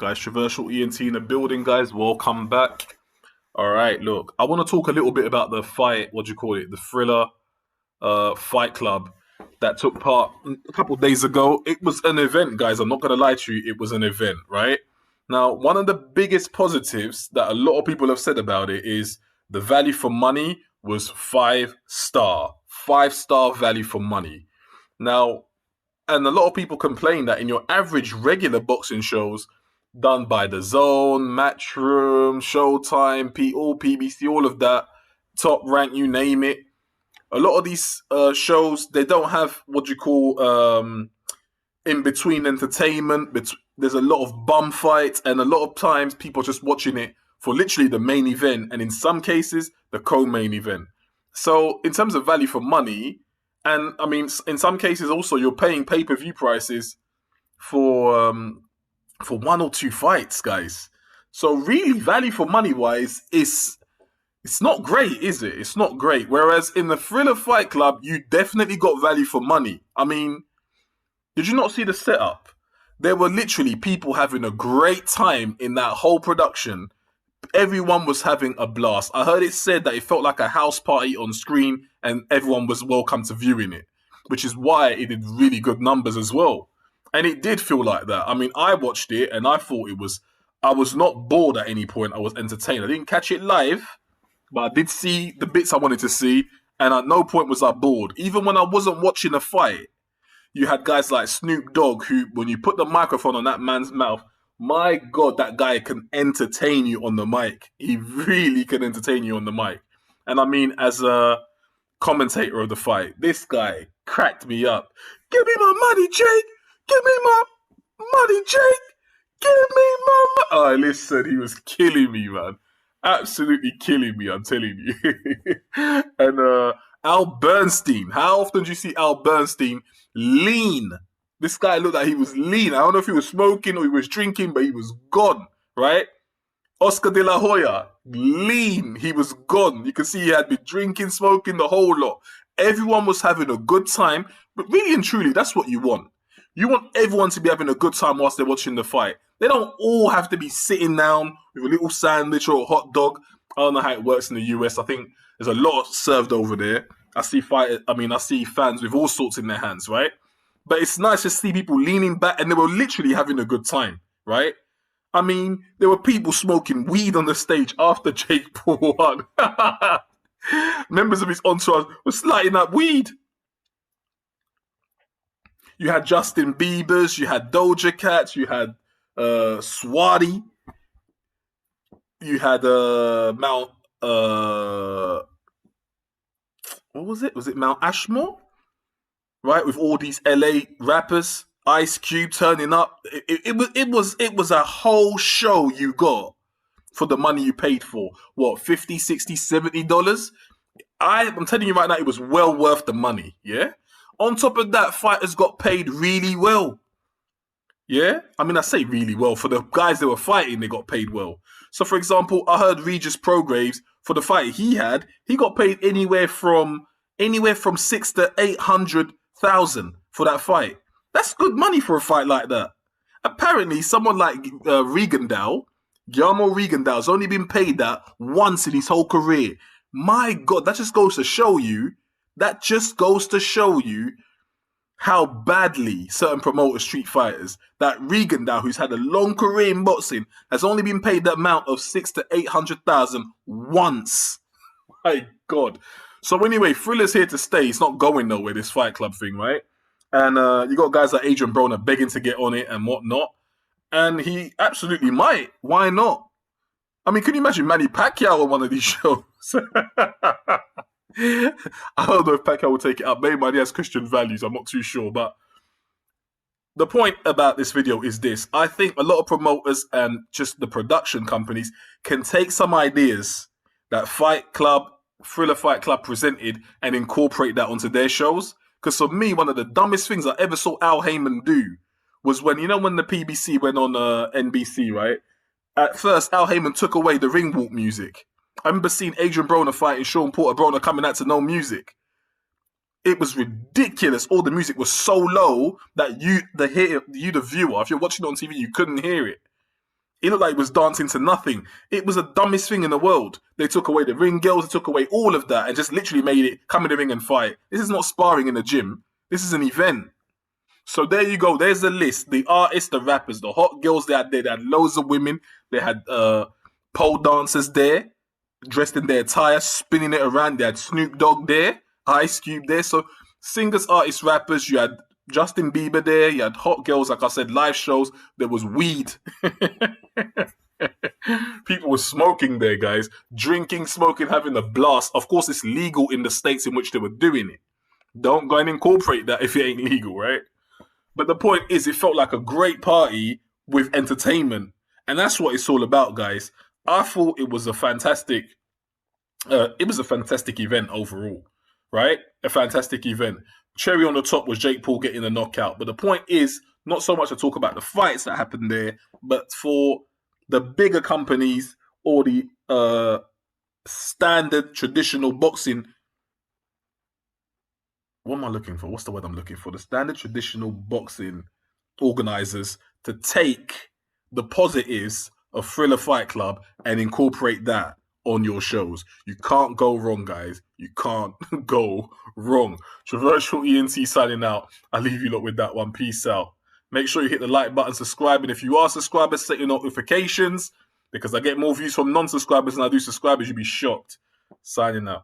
Guys, Traversal ENT in the building, guys. Welcome back. All right, look, I want to talk a little bit about the fight, what do you call it? The Thriller Fight Club that took part a couple of days ago. It was an event, guys. I'm not going to lie to you. It was an event, right? Now, one of the biggest positives that a lot of people have said about it is the value for money was 5 star. 5 star value for money. Now, and a lot of people complain that in your average regular boxing shows done by the Zone, Matchroom, Showtime, all PBC, all of that, Top Rank, you name it. A lot of these shows, they don't have what you call in between entertainment. There's a lot of bum fights, and a lot of times people are just watching it for literally the main event, and in some cases, the co-main event. So, in terms of value for money, and I mean, in some cases also, you're paying pay-per-view prices for one or two fights, guys. So really, value for money wise, it's not great, is it? It's not great. Whereas in the Thriller Fight Club, you definitely got value for money. I mean, did you not see the setup? There were literally people having a great time in that whole production. Everyone was having a blast. I heard it said that it felt like a house party on screen and everyone was welcome to viewing it, which is why it did really good numbers as well. And it did feel like that. I mean, I watched it and I thought I was not bored at any point. I was entertained. I didn't catch it live, but I did see the bits I wanted to see. And at no point was I bored. Even when I wasn't watching the fight, you had guys like Snoop Dogg who, when you put the microphone on that man's mouth, my God, that guy can entertain you on the mic. He really can entertain you on the mic. And I mean, as a commentator of the fight, this guy cracked me up. Give me my money, Jake! Give me my money, Jake! Give me my money! Oh, listen, he was killing me, man. Absolutely killing me, I'm telling you. And Al Bernstein. How often do you see Al Bernstein lean? This guy looked like he was lean. I don't know if he was smoking or he was drinking, but he was gone, right? Oscar de la Hoya, lean. He was gone. You can see he had been drinking, smoking, the whole lot. Everyone was having a good time. But really and truly, that's what you want. You want everyone to be having a good time whilst they're watching the fight. They don't all have to be sitting down with a little sandwich or a hot dog. I don't know how it works in the US. I think there's a lot served over there. I see fans with all sorts in their hands, right? But it's nice to see people leaning back and they were literally having a good time, right? I mean, there were people smoking weed on the stage after Jake Paul won. Members of his entourage were lighting up weed. You had Justin Bieber's, you had Doja Cat's, you had Swati, you had Mount what was it? Was it Mount Ashmore? Right, with all these LA rappers, Ice Cube turning up. It was a whole show you got for the money you paid for. What, 50, 60, $70? I'm telling you right now, it was well worth the money, yeah? On top of that, fighters got paid really well. Yeah? I mean, I say really well. For the guys that were fighting, they got paid well. So, for example, I heard Regis Prograves, for the fight he had, he got paid anywhere from 6 to 800,000 for that fight. That's good money for a fight like that. Apparently, someone like Guillermo Regendale's only been paid that once in his whole career. My God, that just goes to show you how badly certain promoters treat fighters. That Regendale, who's had a long career in boxing, has only been paid that amount of 6 to 800,000 once. My God. So anyway, Thriller's here to stay. It's not going nowhere, this Fight Club thing, right? And you got guys like Adrian Broner begging to get on it and whatnot. And he absolutely might. Why not? I mean, can you imagine Manny Pacquiao on one of these shows? I don't know if Pacquiao will take it up. Maybe he has Christian values. I'm not too sure. But the point about this video is this. I think a lot of promoters and just the production companies can take some ideas that Thriller Fight Club presented and incorporate that onto their shows. Because for me, one of the dumbest things I ever saw Al Heyman do was when the PBC went on NBC, right? At first, Al Heyman took away the ring walk music. I remember seeing Adrian Broner fighting Sean Porter Broner coming out to no music. It was ridiculous. All the music was so low that the viewer, if you're watching it on TV, you couldn't hear it. It looked like it was dancing to nothing. It was the dumbest thing in the world. They took away the ring girls, they took away all of that, and just literally made it come in the ring and fight. This is not sparring in the gym. This is an event. So there you go. There's the list. The artists, the rappers, the hot girls they had there. They had loads of women. They had pole dancers there, dressed in their attire, spinning it around. They had Snoop Dogg there, Ice Cube there. So singers, artists, rappers. You had Justin Bieber there. You had hot girls, like I said, live shows. There was weed. People were smoking there, guys. Drinking, smoking, having a blast. Of course, it's legal in the states in which they were doing it. Don't go and incorporate that if it ain't legal, right? But the point is, it felt like a great party with entertainment. And that's what it's all about, guys. I thought it was a fantastic event overall, right? A fantastic event. Cherry on the top was Jake Paul getting a knockout. But the point is, not so much to talk about the fights that happened there, but for the bigger companies or the standard traditional boxing. What am I looking for? What's the word I'm looking for? The standard traditional boxing organizers to take the positives of Thriller Fight Club and incorporate that on your shows. You can't go wrong, guys. You can't go wrong. Traversal ENT signing out. I'll leave you lot with that one. Peace out. Make sure you hit the like button, subscribe, and if you are subscribers, set your notifications because I get more views from non-subscribers than I do subscribers. You'll be shocked. Signing out.